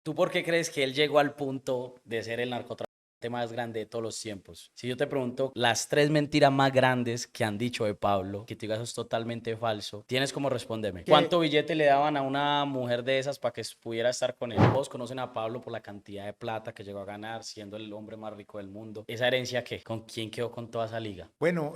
¿Tú por qué crees que él llegó al punto de ser el narcotraficante más grande de todos los tiempos? Si yo te pregunto las tres mentiras más grandes que han dicho de Pablo, que te digas eso es totalmente falso, ¿tienes cómo responderme? Que ¿Cuánto billete le daban a una mujer de esas para que pudiera estar con él? Todos conocen a Pablo por la cantidad de plata que llegó a ganar, siendo el hombre más rico del mundo. ¿Esa herencia qué? ¿Con quién quedó con toda esa liga? Bueno,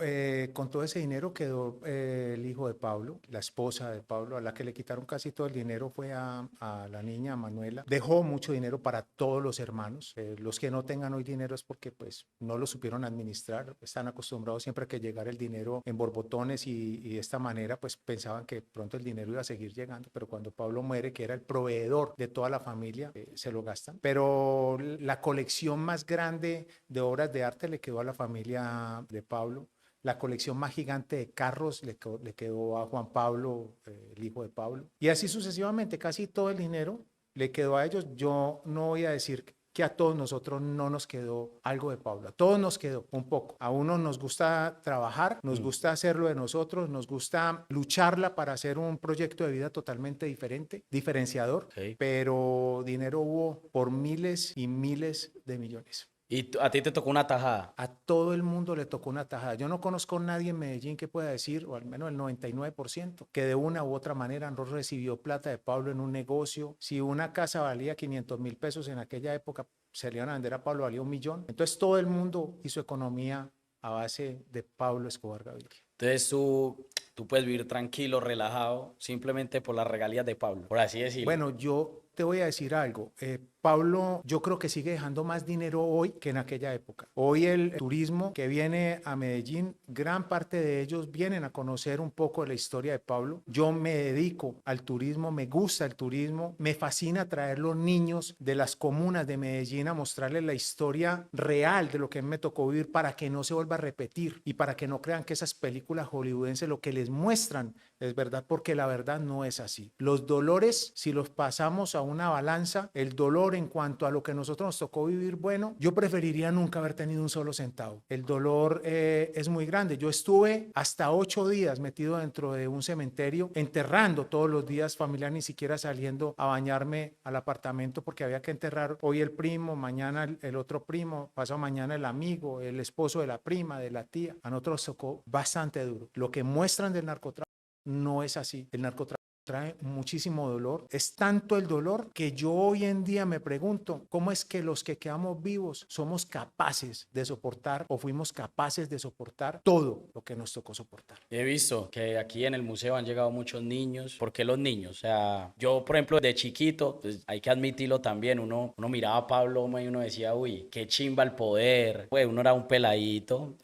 con todo ese dinero quedó el hijo de Pablo, la esposa de Pablo, a la que le quitaron casi todo el dinero fue a la niña, a Manuela. Dejó mucho dinero para todos los hermanos. Los que no tengan hoy dinero es porque pues no lo supieron administrar. Están acostumbrados siempre a que llegara el dinero en borbotones y de esta manera pues pensaban que pronto el dinero iba a seguir llegando. Pero cuando Pablo muere, que era el proveedor de toda la familia, se lo gastan. Pero la colección más grande de obras de arte le quedó a la familia de Pablo. La colección más gigante de carros le quedó a Juan Pablo, el hijo de Pablo. Y así sucesivamente, casi todo el dinero le quedó a ellos. Yo no voy a decir que a todos nosotros no nos quedó algo de Pablo. A todos nos quedó un poco. A uno nos gusta trabajar, nos Mm, gusta hacerlo de nosotros, nos gusta lucharla para hacer un proyecto de vida totalmente diferente, diferenciador, ok. pero dinero hubo por miles y miles de millones. ¿Y a ti te tocó una tajada? A todo el mundo le tocó una tajada. Yo no conozco a nadie en Medellín que pueda decir, o al menos el 99%, que de una u otra manera no recibió plata de Pablo en un negocio. Si una casa valía 500.000 pesos en aquella época, se le iban a vender a Pablo, valía 1 millón. Entonces todo el mundo hizo economía a base de Pablo Escobar Gaviria. Entonces tú puedes vivir tranquilo, relajado, simplemente por las regalías de Pablo, por así decirlo. Bueno, yo te voy a decir algo. Pablo, yo creo que sigue dejando más dinero hoy que en aquella época. Hoy el turismo que viene a Medellín, gran parte de ellos vienen a conocer un poco de la historia de Pablo. Yo me dedico al turismo, me gusta el turismo, me fascina traer los niños de las comunas de Medellín a mostrarles la historia real de lo que me tocó vivir para que no se vuelva a repetir y para que no crean que esas películas hollywoodenses lo que les muestran es verdad, porque la verdad no es así. Los dolores, si los pasamos a una balanza, el dolor en cuanto a lo que nosotros nos tocó vivir, bueno, yo preferiría nunca haber tenido un solo centavo. El dolor es muy grande. Yo estuve hasta 8 días metido dentro de un cementerio, enterrando todos los días, familia ni siquiera saliendo a bañarme al apartamento porque había que enterrar hoy el primo, mañana el otro primo, pasado mañana el amigo, el esposo de la prima, de la tía. A nosotros nos tocó bastante duro. Lo que muestran del narcotráfico no es así. El narcotráfico trae muchísimo dolor. Es tanto el dolor que yo hoy en día me pregunto, ¿cómo es que los que quedamos vivos somos capaces de soportar o fuimos capaces de soportar todo lo que nos tocó soportar? He visto que aquí en el museo han llegado muchos niños. ¿Por qué los niños? O sea, yo, por ejemplo, de chiquito, pues hay que admitirlo también, uno miraba a Pablo y uno decía, uy, qué chimba el poder. Pues uno era un peladito.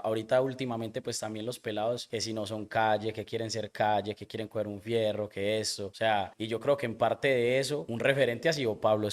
Ahorita últimamente, pues también los pelados, que si no son calle, que quieren ser calle, que quieren coger un fierro, que eso. O sea, y yo creo que en parte de eso, un referente ha sido Pablo.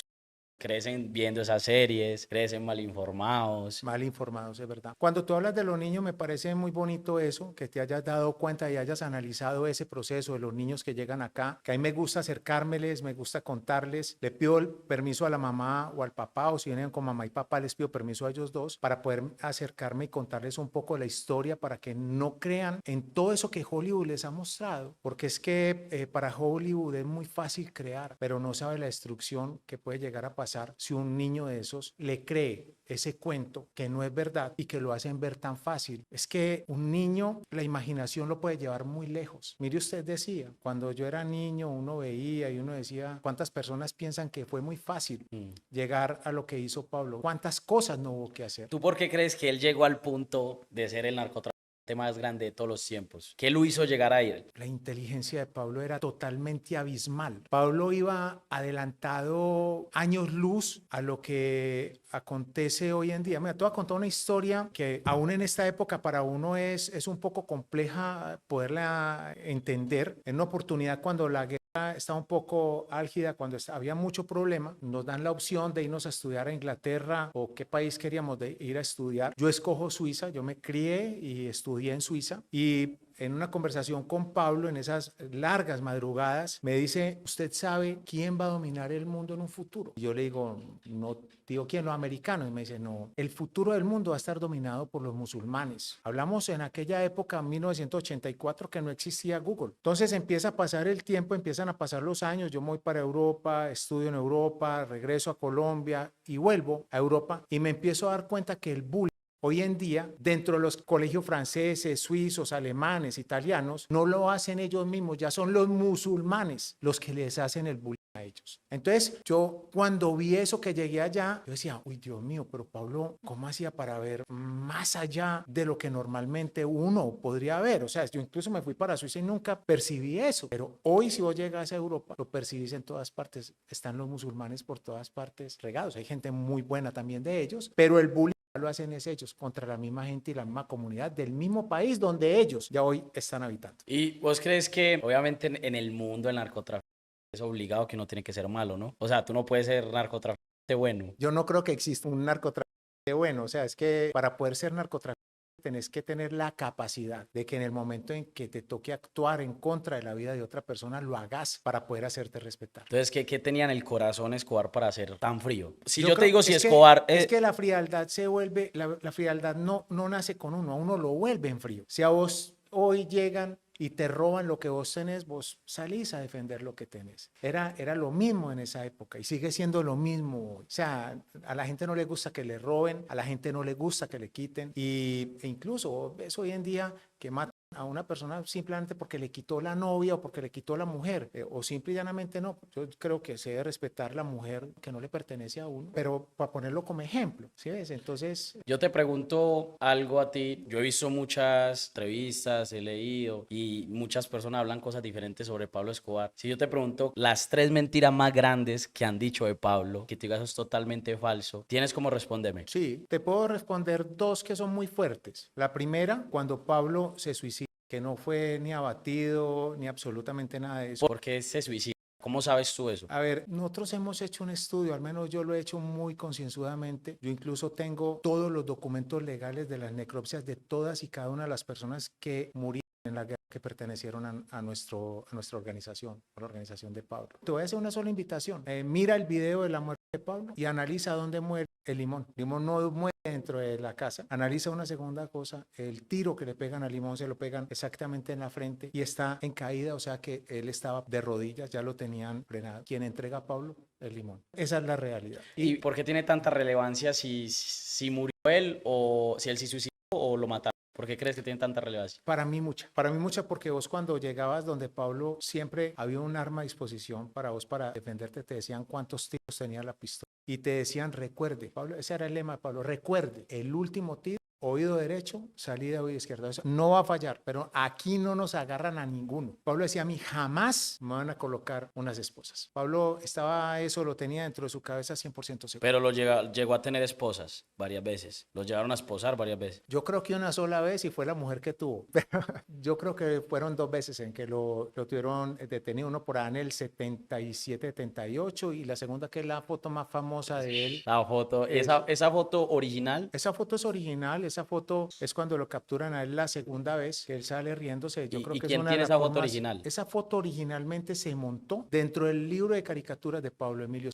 Crecen viendo esas series, crecen mal informados. Mal informados, es verdad. Cuando tú hablas de los niños, me parece muy bonito eso, que te hayas dado cuenta y hayas analizado ese proceso de los niños que llegan acá, que a mí me gusta acercármeles, me gusta contarles, le pido el permiso a la mamá o al papá, o si vienen con mamá y papá, les pido permiso a ellos dos para poder acercarme y contarles un poco de la historia para que no crean en todo eso que Hollywood les ha mostrado, porque es que para Hollywood es muy fácil crear, pero no sabe la destrucción que puede llegar a pasar si un niño de esos le cree ese cuento que no es verdad y que lo hacen ver tan fácil. Es que un niño, la imaginación lo puede llevar muy lejos. Mire, usted decía, cuando yo era niño, uno veía y uno decía, ¿cuántas personas piensan que fue muy fácil Mm. llegar a lo que hizo Pablo? ¿Cuántas cosas no hubo que hacer? ¿Tú por qué crees que él llegó al punto de ser el narcotraficante más grande de todos los tiempos? ¿Qué lo hizo llegar a él? La inteligencia de Pablo era totalmente abismal. Pablo iba adelantado años luz a lo que acontece hoy en día. Mira, te voy a contar una historia que aún en esta época para uno es un poco compleja poderla entender. En una oportunidad cuando la guerra está un poco álgida, cuando había mucho problema, nos dan la opción de irnos a estudiar a Inglaterra o qué país queríamos de ir a estudiar. Yo escojo Suiza, yo me crié y estudié en Suiza y en una conversación con Pablo, en esas largas madrugadas, me dice, ¿usted sabe quién va a dominar el mundo en un futuro? Y yo le digo, no, tío, ¿quién? Los americanos. Y me dice, no, el futuro del mundo va a estar dominado por los musulmanes. Hablamos en aquella época, 1984, que no existía Google. Entonces empieza a pasar el tiempo, empiezan a pasar los años, yo me voy para Europa, estudio en Europa, regreso a Colombia y vuelvo a Europa y me empiezo a dar cuenta que el bullying hoy en día, dentro de los colegios franceses, suizos, alemanes, italianos, no lo hacen ellos mismos, ya son los musulmanes los que les hacen el bullying a ellos. Entonces, yo cuando vi eso que llegué allá, yo decía, uy, Dios mío, pero Pablo, ¿cómo hacía para ver más allá de lo que normalmente uno podría ver? O sea, yo incluso me fui para Suiza y nunca percibí eso, pero hoy si vos llegas a Europa, lo percibís en todas partes, están los musulmanes por todas partes regados, hay gente muy buena también de ellos, pero el bullying lo hacen es ellos contra la misma gente y la misma comunidad del mismo país donde ellos ya hoy están habitando. ¿Y vos crees que obviamente en el mundo el narcotráfico es obligado que uno tiene que ser malo, ¿no? O sea, tú no puedes ser narcotraficante bueno. Yo no creo que exista un narcotraficante bueno, o sea, es que para poder ser narcotraficante tenés que tener la capacidad de que en el momento en que te toque actuar en contra de la vida de otra persona, lo hagas para poder hacerte respetar. Entonces, ¿qué tenía en el corazón Escobar para ser tan frío? Si Yo yo te creo digo si es Escobar... es que la frialdad se vuelve, la frialdad no nace con uno, a uno lo vuelve en frío. Si a vos hoy llegan y te roban lo que vos tenés, vos salís a defender lo que tenés. Era lo mismo en esa época y sigue siendo lo mismo hoy. O sea, a la gente no le gusta que le roben, a la gente no le gusta que le quiten e incluso ves hoy en día que matan a una persona simplemente porque le quitó la novia o porque le quitó la mujer, o simple y llanamente no. Yo creo que se debe respetar la mujer que no le pertenece a uno, pero para ponerlo como ejemplo, ¿sí ves? Entonces... Yo te pregunto algo a ti. Yo he visto muchas entrevistas, he leído y muchas personas hablan cosas diferentes sobre Pablo Escobar. Si yo te pregunto las 3 mentiras más grandes que han dicho de Pablo, que te digas eso es totalmente falso, ¿tienes cómo responderme? Sí, te puedo responder dos que son muy fuertes. La primera, cuando Pablo se suicida, que no fue ni abatido ni absolutamente nada de eso. ¿Por qué se suicida? ¿Cómo sabes tú eso? A ver, nosotros hemos hecho un estudio, al menos yo lo he hecho muy concienzudamente. Yo incluso tengo todos los documentos legales de las necropsias de todas y cada una de las personas que murieron en la guerra que pertenecieron a nuestra organización, a la organización de Pablo. Te voy a hacer una sola invitación. Mira el video de la muerte de Pablo y analiza dónde muere el Limón. Limón no muere dentro de la casa. Analiza una segunda cosa, el tiro que le pegan a Limón se lo pegan exactamente en la frente y está en caída, o sea que él estaba de rodillas, ya lo tenían frenado. ¿Quién entrega a Pablo? El Limón. Esa es la realidad. ¿Y por qué tiene tanta relevancia si murió él o si él se suicidó o lo mataron? ¿Por qué crees que tiene tanta relevancia? Para mí mucha, porque vos cuando llegabas donde Pablo siempre había un arma a disposición para vos para defenderte, te decían cuántos tiros tenía la pistola y te decían recuerde, Pablo, ese era el lema de Pablo, recuerde, el último tiro, oído derecho, salida oído izquierdo, eso no va a fallar, pero aquí no nos agarran a ninguno. Pablo decía a mí, jamás me van a colocar unas esposas. Pablo estaba, eso lo tenía dentro de su cabeza 100% seguro. Pero llegó a tener esposas varias veces. Lo llegaron a esposar varias veces. Yo creo que una sola vez y fue la mujer que tuvo. Pero yo creo que fueron 2 veces en que lo tuvieron detenido. Uno por ahí en el 77, 78 y la segunda que es la foto más famosa de él. La foto, esa foto original. Esa foto es original, esa foto es cuando lo capturan a él la segunda vez, que él sale riéndose. Yo creo que ¿quién es una tiene de esa las foto formas. original? Esa foto originalmente se montó dentro del libro de caricaturas de Pablo Emilio.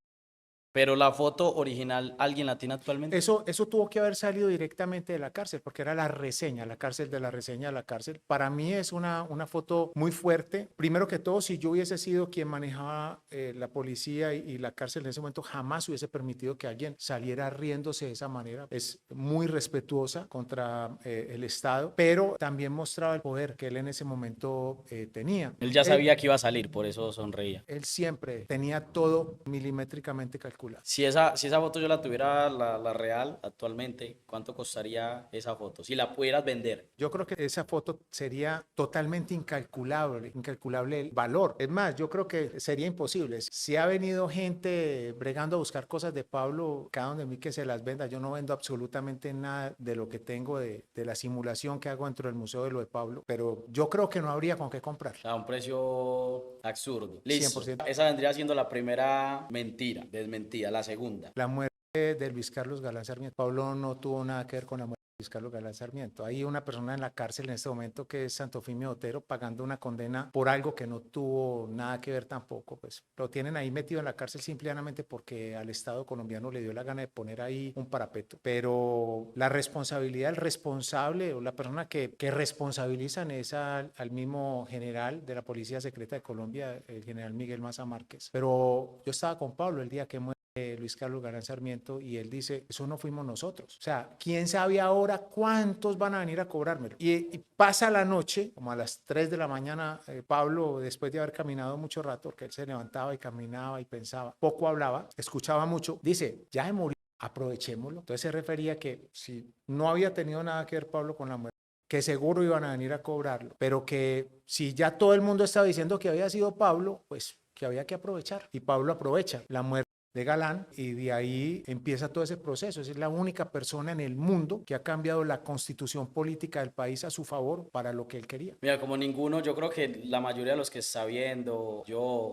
Pero la foto original, ¿alguien la tiene actualmente? Eso tuvo que haber salido directamente de la cárcel, porque era la reseña, la cárcel de la reseña de la cárcel. Para mí es una foto muy fuerte. Primero que todo, si yo hubiese sido quien manejaba la policía y la cárcel en ese momento, jamás hubiese permitido que alguien saliera riéndose de esa manera. Es muy respetuosa contra el Estado, pero también mostraba el poder que él en ese momento tenía. Él ya sabía que iba a salir, por eso sonreía. Él siempre tenía todo milimétricamente calculado. Si esa foto yo la tuviera, la real, actualmente, ¿cuánto costaría esa foto? Si la pudieras vender. Yo creo que esa foto sería totalmente incalculable el valor. Es más, yo creo que sería imposible. Si ha venido gente bregando a buscar cosas de Pablo, cada uno de mí que se las venda. Yo no vendo absolutamente nada de lo que tengo de la simulación que hago dentro del museo de lo de Pablo, pero yo creo que no habría con qué comprar. O sea, un precio absurdo. Listo. 100%. Esa vendría siendo la primera mentira, desmentida. La segunda. La muerte de Luis Carlos Galán Sarmiento. Pablo no tuvo nada que ver con la muerte Luis Carlos Galán Sarmiento. Hay una persona en la cárcel en este momento que es Santofimio Otero pagando una condena por algo que no tuvo nada que ver tampoco. Pues lo tienen ahí metido en la cárcel simplemente porque al Estado colombiano le dio la gana de poner ahí un parapeto. Pero la responsabilidad del responsable o la persona que responsabilizan es al mismo general de la Policía Secreta de Colombia, el general Miguel Maza Márquez. Pero yo estaba con Pablo el día que muere Luis Carlos Galán Sarmiento y él dice, eso no fuimos nosotros. O sea, ¿quién sabe ahora cuántos van a venir a cobrármelo? Y pasa la noche, como a las 3 de la mañana, Pablo, después de haber caminado mucho rato, porque él se levantaba y caminaba y pensaba, poco hablaba, escuchaba mucho, dice, ya se murió, aprovechémoslo. Entonces se refería que si no había tenido nada que ver Pablo con la muerte, que seguro iban a venir a cobrarlo, pero que si ya todo el mundo estaba diciendo que había sido Pablo, pues que había que aprovechar. Y Pablo aprovecha la muerte de Galán y de ahí empieza todo ese proceso. Es la única persona en el mundo que ha cambiado la constitución política del país a su favor para lo que él quería. Mira, como ninguno, yo creo que la mayoría de los que está viendo,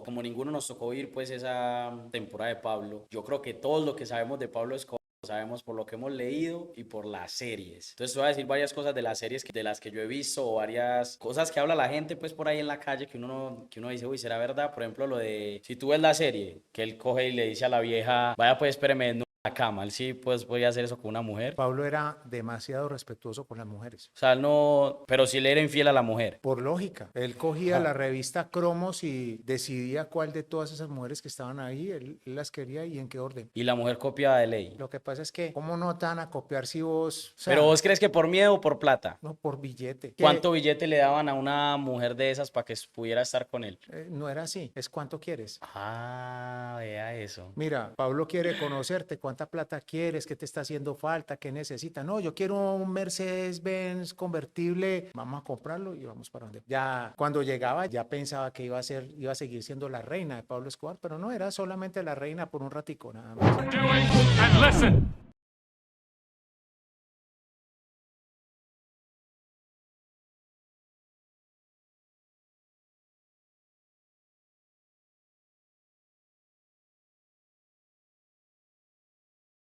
como ninguno nos tocó ir pues esa temporada de Pablo, yo creo que todo lo que sabemos de Pablo Escobar lo sabemos por lo que hemos leído y por las series. Entonces te voy a decir varias cosas de las series de las que yo he visto, o varias cosas que habla la gente pues por ahí en la calle que uno dice, uy, ¿será verdad? Por ejemplo, lo de, si tú ves la serie, que él coge y le dice a la vieja, vaya pues espéreme en la cama, él sí pues podía hacer eso con una mujer. Pablo era demasiado respetuoso con las mujeres. O sea, él no, pero sí le era infiel a la mujer. Por lógica, él cogía la revista Cromos y decidía cuál de todas esas mujeres que estaban ahí, él las quería y en qué orden. Y la mujer copiaba de ley. Lo que pasa es que, ¿cómo no te van a copiar si vos... O sea, Pero vos crees que por miedo o por plata. no, por billete. ¿Cuánto billete le daban a una mujer de esas para que pudiera estar con él? No era así, es cuánto quieres. Ah, vea eso. Mira, Pablo quiere conocerte, cuánta plata quieres, qué te está haciendo falta, qué necesita. No, yo quiero un Mercedes-Benz convertible, vamos a comprarlo y vamos para donde. Ya cuando llegaba ya pensaba que iba a seguir siendo la reina de Pablo Escobar, pero no, era solamente la reina por un ratico nada más.